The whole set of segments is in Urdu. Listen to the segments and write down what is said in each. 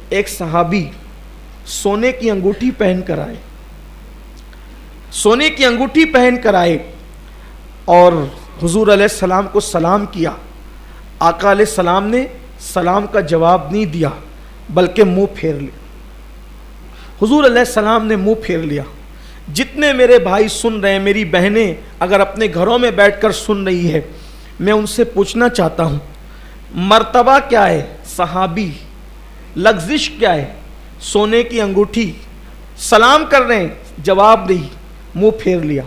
ایک صحابی سونے کی انگوٹھی پہن کر آئے، سونے کی انگوٹھی پہن کر آئے اور حضور علیہ السلام کو سلام کیا۔ آقا علیہ السلام نے سلام کا جواب نہیں دیا بلکہ منہ پھیر لیا۔ حضور علیہ السلام نے منہ پھیر لیا۔ جتنے میرے بھائی سن رہے ہیں، میری بہنیں اگر اپنے گھروں میں بیٹھ کر سن رہی ہے، میں ان سے پوچھنا چاہتا ہوں مرتبہ کیا ہے؟ صحابی، لغزش کیا ہے؟ سونے کی انگوٹھی، سلام کر رہے ہیں، جواب نہیں، منہ پھیر لیا۔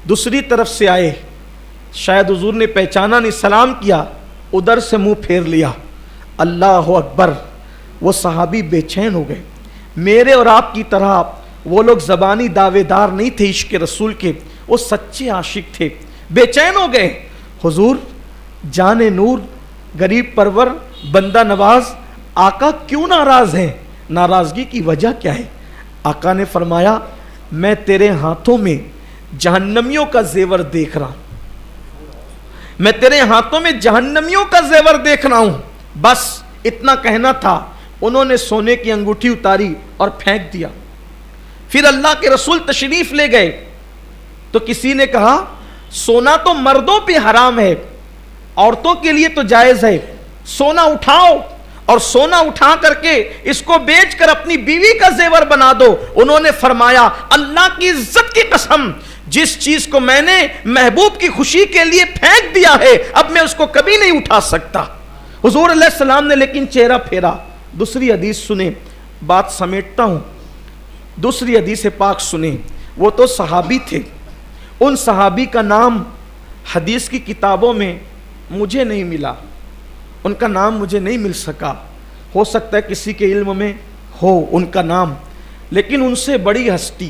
دوسری طرف سے آئے، شاید حضور نے پہچانا نہیں، سلام کیا، ادھر سے منہ پھیر لیا۔ اللہ اکبر! وہ صحابی بے چین ہو گئے۔ میرے اور آپ کی طرح وہ لوگ زبانی دعوے دار نہیں تھے عشق رسول کے، وہ سچے عاشق تھے، بے چین ہو گئے۔ حضور جان نور، غریب پرور، بندہ نواز، آقا کیوں ناراض ہیں؟ ناراضگی کی وجہ کیا ہے؟ آقا نے فرمایا میں تیرے ہاتھوں میں جہنمیوں کا زیور دیکھ رہا ہوں، میں تیرے ہاتھوں میں جہنمیوں کا زیور دیکھ رہا ہوں۔ بس اتنا کہنا تھا، انہوں نے سونے کی انگوٹھی اتاری اور پھینک دیا۔ پھر اللہ کے رسول تشریف لے گئے تو کسی نے کہا سونا تو مردوں پہ حرام ہے، عورتوں کے لیے تو جائز ہے، سونا اٹھاؤ اور سونا اٹھا کر کے اس کو بیچ کر اپنی بیوی کا زیور بنا دو۔ انہوں نے فرمایا اللہ کی عزت کی قسم، جس چیز کو میں نے محبوب کی خوشی کے لیے پھینک دیا ہے اب میں اس کو کبھی نہیں اٹھا سکتا۔ حضور علیہ السلام نے لیکن چہرہ پھیرا۔ دوسری حدیث سنیں، بات سمیٹتا ہوں، دوسری حدیث پاک سنیں۔ وہ تو صحابی تھے، ان صحابی کا نام حدیث کی کتابوں میں مجھے نہیں ملا، ان کا نام مجھے نہیں مل سکا، ہو سکتا ہے کسی کے علم میں ہو ان کا نام، لیکن ان سے بڑی ہستی،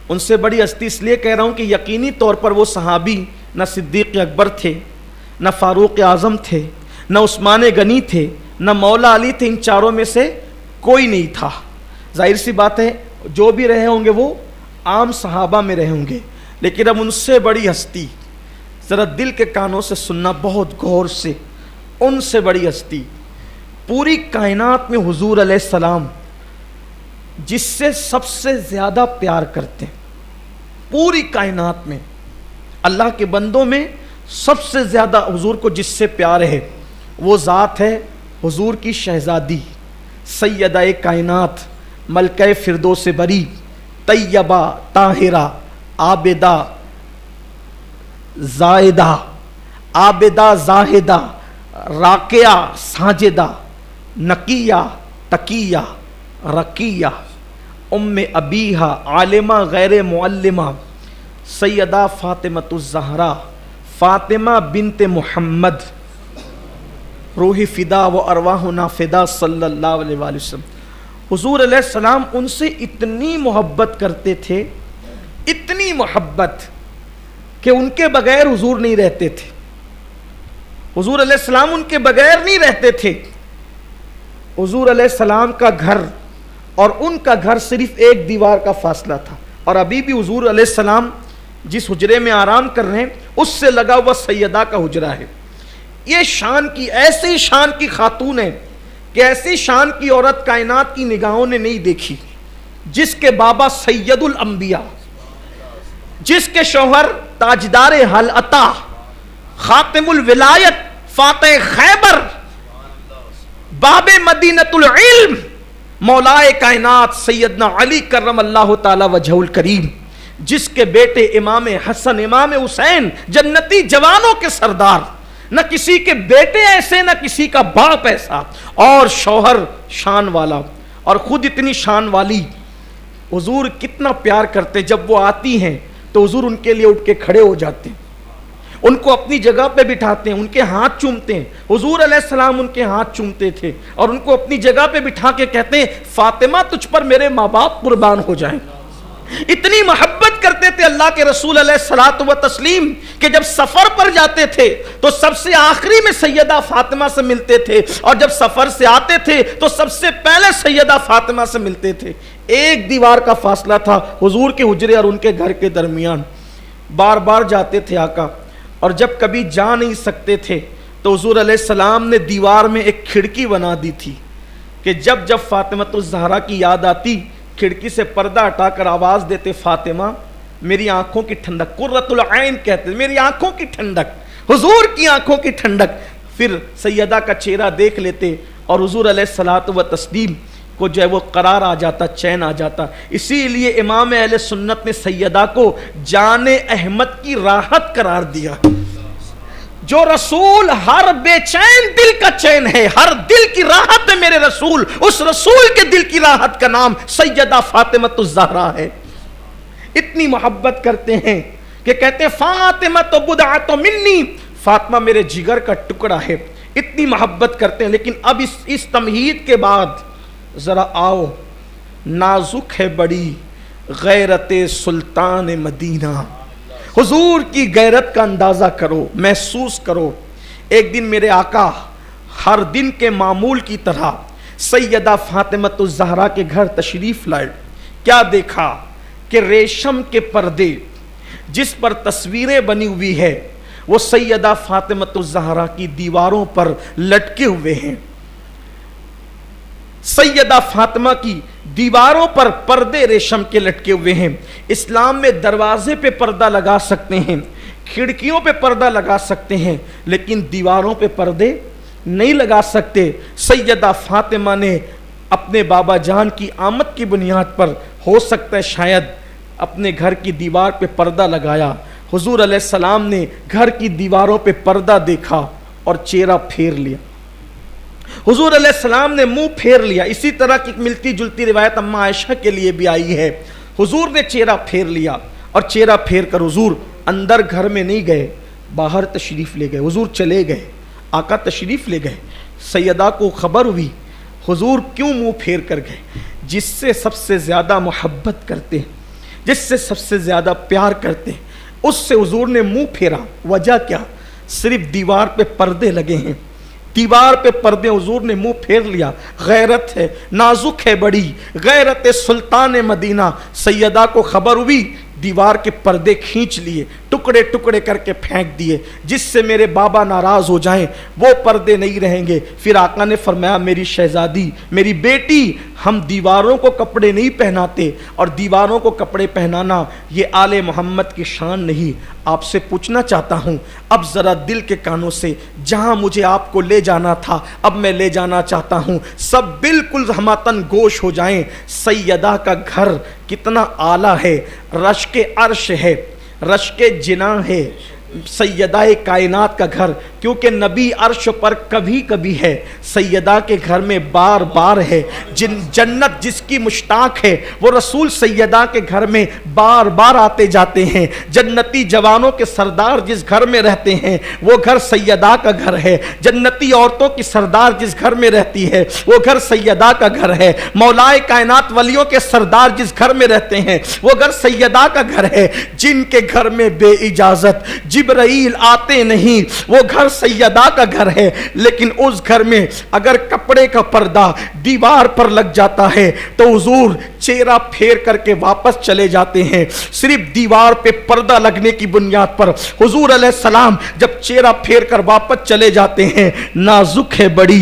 ان سے بڑی ہستی اس لیے کہہ رہا ہوں کہ یقینی طور پر وہ صحابی نہ صدیق اکبر تھے، نہ فاروق اعظم تھے، نہ عثمان غنی تھے، نہ مولا علی تھے، ان چاروں میں سے کوئی نہیں تھا۔ ظاہر سی بات ہے جو بھی رہے ہوں گے وہ عام صحابہ میں رہے ہوں گے، لیکن اب ان سے بڑی ہستی، ذرا دل کے کانوں سے سننا بہت غور سے، ان سے بڑی ہستی پوری کائنات میں حضور علیہ السلام جس سے سب سے زیادہ پیار کرتے ہیں، پوری کائنات میں اللہ کے بندوں میں سب سے زیادہ حضور کو جس سے پیار ہے وہ ذات ہے حضور کی شہزادی سیدہ کائنات ملکہ فردوس بری، طیبہ طاہرہ عابدہ زاہدہ، عابدہ زاہدہ، راکعہ ساجدہ، نقیہ تقیہ رقیہ، ام ابیہا عالمہ غیر معلمہ، سیدہ فاطمۃ الزہرا، فاطمہ بنت محمد، روح فدا و ارواحنا فدا صلی اللہ علیہ وآلہ وسلم۔ حضور علیہ السلام ان سے اتنی محبت کرتے تھے، اتنی محبت کہ ان کے بغیر حضور نہیں رہتے تھے، حضور علیہ السلام ان کے بغیر نہیں رہتے تھے۔ حضور علیہ السلام کا گھر اور ان کا گھر صرف ایک دیوار کا فاصلہ تھا، اور ابھی بھی حضور علیہ السلام جس حجرے میں آرام کر رہے ہیں اس سے لگا ہوا سیدہ کا حجرہ ہے۔ یہ شان کی، ایسی شان کی خاتون ہے کہ ایسی شان کی عورت کائنات کی نگاہوں نے نہیں دیکھی، جس کے بابا سید الانبیاء، جس کے شوہر تاجدار حل عطا، خاتم الولایت، فاتح خیبر، باب مدینۃ العلم، مولائے کائنات سیدنا علی کرم اللہ تعالی وجہہ الکریم، جس کے بیٹے امام حسن امام حسین جنتی جوانوں کے سردار، نہ کسی کے بیٹے ایسے نہ کسی کا باپ ایسا، اور شوہر شان والا اور خود اتنی شان والی۔ حضور کتنا پیار کرتے، جب وہ آتی ہیں تو حضور ان کے لیے اٹھ کے کھڑے ہو جاتے ہیں، ان کو اپنی جگہ پہ بٹھاتے ہیں، ان کے ہاتھ چومتے ہیں۔ حضور علیہ السلام ان کے ہاتھ چومتے تھے اور ان کو اپنی جگہ پہ بٹھا کے کہتے ہیں فاطمہ تجھ پر میرے ماں باپ قربان ہو جائیں۔ اتنی محبت کرتے تھے اللہ کے رسول علیہ الصلوۃ والتسلیم کہ جب سفر پر جاتے تھے تو سب سے آخری میں سیدہ فاطمہ سے ملتے تھے، اور جب سفر سے آتے تھے تو سب سے پہلے سیدہ فاطمہ سے ملتے تھے۔ ایک دیوار کا فاصلہ تھا حضور کے حجرے اور ان کے گھر کے درمیان۔ بار بار جاتے تھے آقا، اور جب کبھی جا نہیں سکتے تھے تو حضور علیہ السلام نے دیوار میں ایک کھڑکی بنا دی تھی، کہ جب جب فاطمہ الزہرا کی یاد آتی کھڑکی سے پردہ ہٹا کر آواز دیتے فاطمہ، میری آنکھوں کی ٹھنڈک، قرۃ العین کہتے ہیں، میری آنکھوں کی ٹھنڈک، حضور کی آنکھوں کی ٹھنڈک. پھر سیدہ کا چہرہ دیکھ لیتے اور حضور علیہ الصلوۃ والتسلیم کو جو ہے وہ قرار آ جاتا، چین آ جاتا. اسی لیے امام اہل سنت نے سیدہ کو جان احمد کی راحت قرار دیا. جو رسول ہر بے چین دل کا چین ہے، ہر دل کی راحت ہے میرے رسول، اس رسول کے دل کی راحت کا نام سیدہ فاطمہ الزہرا ہے. اتنی محبت کرتے ہیں کہ کہتے ہیں فاطمہ تو بضعۃ منی، فاطمہ میرے جگر کا ٹکڑا ہے. اتنی محبت کرتے ہیں. لیکن اب اس تمہید کے بعد ذرا آؤ، نازک ہے بڑی غیرت سلطان مدینہ. حضور کی غیرت کا اندازہ کرو، محسوس کرو. ایک دن میرے آقا ہر دن کے معمول کی طرح سیدہ فاطمہ الزہرا کے گھر تشریف لائے. کیا دیکھا کہ ریشم کے پردے جس پر تصویریں بنی ہوئی ہے وہ سیدہ فاطمہ الزہرا کی دیواروں پر لٹکے ہوئے ہیں. سیدہ فاطمہ کی دیواروں پر پردے ریشم کے لٹکے ہوئے ہیں. اسلام میں دروازے پہ پردہ لگا سکتے ہیں، کھڑکیوں پہ پردہ لگا سکتے ہیں، لیکن دیواروں پہ پردے نہیں لگا سکتے. سیدہ فاطمہ نے اپنے بابا جان کی آمد کی بنیاد پر ہو سکتا ہے شاید اپنے گھر کی دیوار پہ پردہ لگایا. حضور علیہ السلام نے گھر کی دیواروں پہ پردہ دیکھا اور چہرہ پھیر لیا. حضور علیہ السلام نے منہ پھیر لیا. اسی طرح کی ملتی جلتی روایت اماں عائشہ کے لیے بھی آئی ہے. حضور نے چہرہ پھیر لیا اور چہرہ پھیر کر حضور اندر گھر میں نہیں گئے، باہر تشریف لے گئے. حضور چلے گئے، آقا تشریف لے گئے. سیدہ کو خبر ہوئی حضور کیوں منہ پھیر کر گئے. جس سے سب سے زیادہ محبت کرتے ہیں، جس سے سب سے زیادہ پیار کرتے ہیں، اس سے حضور نے منہ پھیرا. وجہ کیا؟ صرف دیوار پہ پردے لگے ہیں، دیوار پہ پردے، حضور نے منہ پھیر لیا. غیرت ہے، نازک ہے بڑی غیرت سلطان مدینہ. سیدہ کو خبر ہوئی، دیوار کے پردے کھینچ لیے، ٹکڑے ٹکڑے کر کے پھینک دیے. جس سے میرے بابا ناراض ہو جائیں وہ پردے نہیں رہیں گے. پھر آقا نے فرمایا میری شہزادی، میری بیٹی، ہم دیواروں کو کپڑے نہیں پہناتے، اور دیواروں کو کپڑے پہنانا یہ آل محمد کی شان نہیں. آپ سے پوچھنا چاہتا ہوں اب ذرا دل کے کانوں سے، جہاں مجھے آپ کو لے جانا تھا اب میں لے جانا چاہتا ہوں. سب بالکل ہماتن گوش ہو جائیں. سیدہ کا گھر کتنا اعلیٰ ہے، رشک عرش ہے، رشک جناح ہے سیدہ کائنات کا گھر. کیونکہ نبی عرش پر کبھی کبھی ہے، سیدہ کے گھر میں بار بار ہے. جنت جس کی مشتاق ہے وہ رسول سیدہ کے گھر میں بار بار آتے جاتے ہیں. جنتی جوانوں کے سردار جس گھر میں رہتے ہیں وہ گھر سیدہ کا گھر ہے. جنتی عورتوں کی سردار جس گھر میں رہتی ہے وہ گھر سیدہ کا گھر ہے. مولائے کائنات ولیوں کے سردار جس گھر میں رہتے ہیں وہ گھر سیدہ کا گھر ہے. جن کے گھر میں بے اجازت جبرائیل آتے نہیں وہ گھر سیدہ کا گھر ہے. لیکن اس گھر میں اگر کپڑے کا پردہ دیوار پر لگ جاتا ہے تو حضور چہرہ پھیر کر کے واپس چلے جاتے ہیں. صرف دیوار پہ پردہ لگنے کی بنیاد پر حضور علیہ السلام جب چہرہ پھیر کر واپس چلے جاتے ہیں. نازک ہے بڑی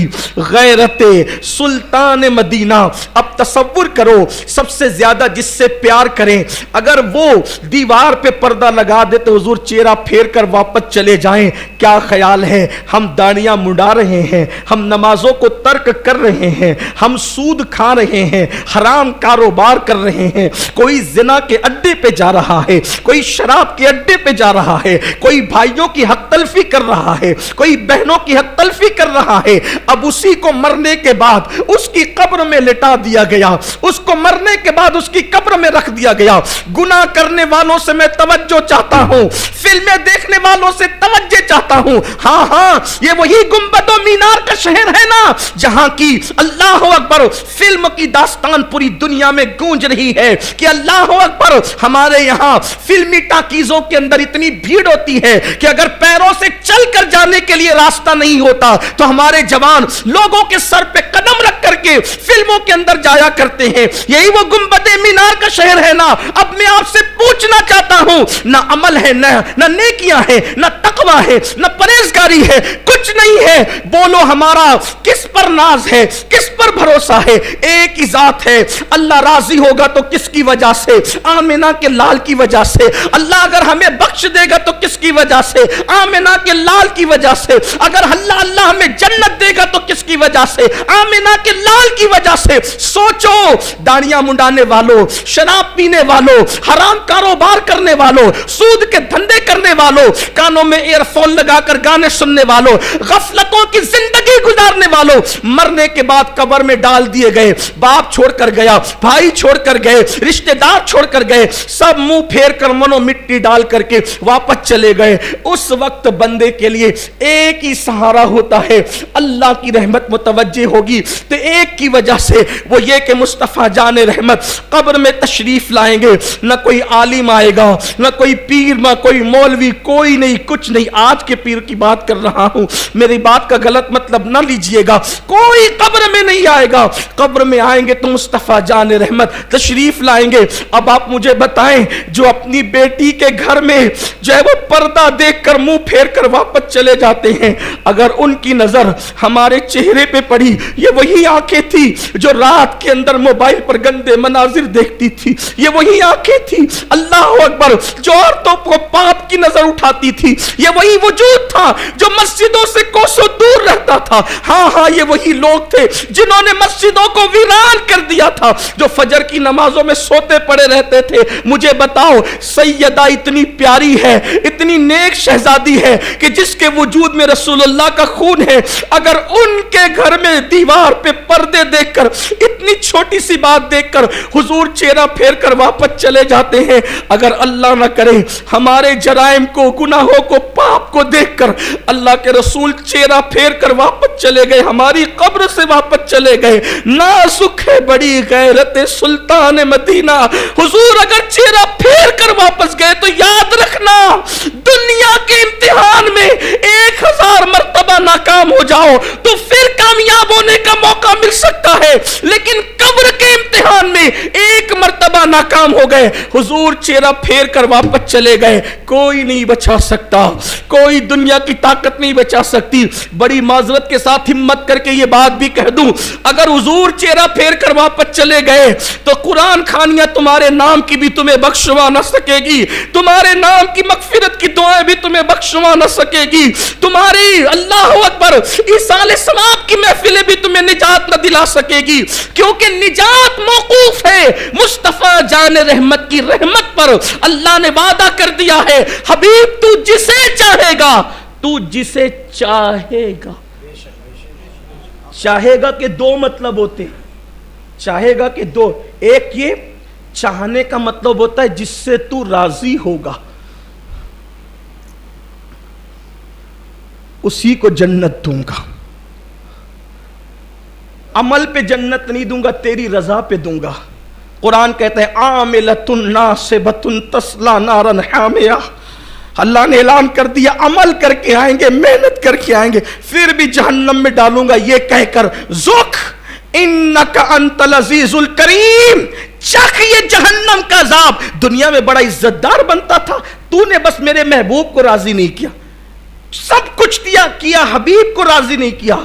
غیرت سلطان مدینہ. اب تصور کرو سب سے زیادہ جس سے پیار کریں اگر وہ دیوار پہ پردہ لگا دے تو حضور چہرہ پھیر کر واپس چلے جائیں. کیا خیال ہے ہم داڑیاں مڈا رہے ہیں، ہم نمازوں کو ترک کر رہے ہیں، ہم سود کھا رہے ہیں، حرام کاروبار کر رہے ہیں، کوئی زنا کے اڈے پہ جا رہا ہے، کوئی شراب کے اڈے پہ جا رہا ہے، کوئی بھائیوں کی حق تلفی کر رہا ہے، کوئی بہنوں کی حق تلفی کر رہا ہے. اب اسی کو مرنے کے بعد اس کی قبر میں لٹا دیا گیا، اس کو مرنے کے بعد اس کی قبر میں رکھ دیا گیا. گناہ کرنے والوں سے میں توجہ چاہتا ہوں، فلمیں دیکھنے والوں سے توجہ چاہتا ہوں. ہاں ہاں یہ وہی گنبد و مینار کا شہر ہے نا جہاں کی اللہ اکبر فلم کی داستان پوری دنیا میں گونج رہی ہے کہ اللہ اکبر. ہمارے یہاں فلمی ٹاکیزوں کے اندر اتنی بھیڑ ہوتی ہے کہ اگر پیروں سے چل کر جانے کے لیے راستہ نہیں ہوتا تو ہمارے جوان لوگوں کے سر پہ قدم رکھ کر کے فلموں کے اندر جایا کرتے ہیں. یہی وہ گنبد مینار کا شہر ہے نا. اب میں آپ سے پوچھنا چاہتا ہوں نہ عمل ہے، نہ نیکیاں ہیں، نہ تقوی ہے، نہ پرہیزگاری ہے، کچھ نہیں ہے. بولو ہمارا کس پر ناز ہے، کس پر بھروسہ ہے، ایک ہی ذات ہے۔ اللہ راضی ہوگا تو کس کی وجہ سے؟ آمنہ کے لال کی وجہ سے۔ اللہ اگر ہمیں بخش دے گا تو کس کی وجہ سے؟ آمنہ کے لال کی وجہ سے۔ اگر اللہ ہمیں جنت دے گا تو کس کی وجہ سے؟ آمنہ کے لال کی وجہ سے۔ سوچو، داڑیاں منڈانے والوں، شراب پینے والوں، حرام کاروبار کرنے والوں، سود کے دھندے کرنے والوں، کانوں میں ایئر فون لگا کر گانے سننے والوں، غفلتوں کی زندگی گزارنے والوں، مرنے کے بعد قبر میں ڈال دیے گئے، باپ چھوڑ کر گیا، بھائی چھوڑ کر گئے، رشتہ دار چھوڑ کر گئے، سب منہ پھیر کر منو مٹی ڈال کر کے واپس چلے گئے۔ اس وقت بندے کے لیے ایک ہی سہارا ہوتا ہے، اللہ کی رحمت متوجہ ہوگی تو ایک کی وجہ سے، وہ یہ کہ مصطفیٰ جان رحمت قبر میں تشریف لائیں گے۔ نہ کوئی عالم آئے گا، نہ کوئی پیر، نہ کوئی مولوی، کوئی نہیں، کچھ نہیں۔ آج کے پیر کی بات کر رہا ہوں، میری بات کا غلط مطلب نہ لیجئے گا۔ کوئی قبر میں نہیں آئے گا، قبر میں آئیں گے تو مصطفیٰ جان رحمت تشریف لائیں گے۔ اب آپ مجھے بتائیں، جو اپنی بیٹی کے گھر میں جو ہے وہ پردہ دیکھ کر منہ پھیر کر واپس چلے جاتے ہیں، اگر ان کی نظر ہمارے چہرے پہ پڑی، یہ وہی آنکھیں تھی جو رات کے اندر موبائل پر گندے مناظر دیکھتی تھی، یہ وہی آنکھیں تھی، اللہ اکبر، جو عورتوں کو پاپ کی نظر اٹھاتی تھی، یہ وہی وجود تھا جو مسجدوں سے کوسوں دور رہتا تھا۔ ہاں یہ وہی لوگ تھے جنہوں نے مسجدوں کو ویران کر دیا تھا، جو فجر کی نمازوں میں سوتے پڑے رہتے تھے۔ مجھے بتاؤ، سیدہ اتنی پیاری ہے، اتنی نیک شہزادی ہے کہ جس کے وجود میں رسول اللہ کا خون ہے، اگر ان کے گھر میں دیوار پہ پردے دیکھ کر، اتنی چھوٹی سی بات دیکھ کر حضور چہرہ پھیر کر واپس چلے جاتے ہیں، اگر اللہ نہ کرے ہمارے جرائم کو، گناہوں کو، پاپ کو دیکھ کر اللہ کے رسول چہرہ پھیر کر واپس چلے گئے، ہماری قبر سے واپس چلے گئے، نازک ہے بڑی غیرت سلطان مدینہ۔ حضور اگر چہرہ پھیر کر واپس گئے تو یاد رکھنا، دنیا کے امتحان میں 1000 مرتبہ ناکام ہو جاؤ تو پھر کامیاب ہونے کا موقع مل سکتا ہے، لیکن قبر کے امتحان میں 1 مرتبہ ناکام ہو گئے، حضور چہرہ پھیر کر واپس چلے گئے، کوئی نہیں بچا سکتا، کوئی دنیا کی طاقت نہیں بچا سکتی۔ بڑی معذرت کے ساتھ ہمت کر کے یہ بات بھی کہہ دوں، اگر حضور چہرہ پھیر کر واپس چلے گئے تو قرآن خانیاں تمہارے نام کی بھی تمہیں بخشوا نہ سکے گی، تمہارے نام کی مغفرت کی دعائیں بھی تمہیں بخشوا نہ سکے گی، تمہاری اللہ اکبر عیسیٰ علیہ السلام کی محفلیں بھی تمہیں نجات نہ دلا سکے گی، کیونکہ نجات موقوف ہے مصطفیٰ جان رحمت کی رحمت پر۔ اللہ نے وعدہ کر دیا ہے، حبیب تو جسے چاہے گا، تو جسے چاہے گا۔ چاہے گا کے 2 مطلب ہوتے ہیں، چاہے گا کے 2، ایک یہ چاہنے کا مطلب ہوتا ہے جس سے تو راضی ہوگا، اسی کو جنت دوں گا، عمل پہ جنت نہیں دوں گا، تیری رضا پہ دوں گا۔ قرآن کہتا ہے عاملۃ ناصبۃ تصلی نارا حامیہ، اللہ نے اعلان کر دیا عمل کر کے آئیں گے، محنت کر کے آئیں گے، پھر بھی جہنم میں ڈالوں گا، یہ کہہ کر ذوق انک انت العزیز الکریم، چکھ یہ جہنم کا عذاب۔ دنیا میں بڑا عزت دار بنتا تھا، تو نے بس میرے محبوب کو راضی نہیں کیا، سب کچھ دیا کیا، حبیب کو راضی نہیں کیا۔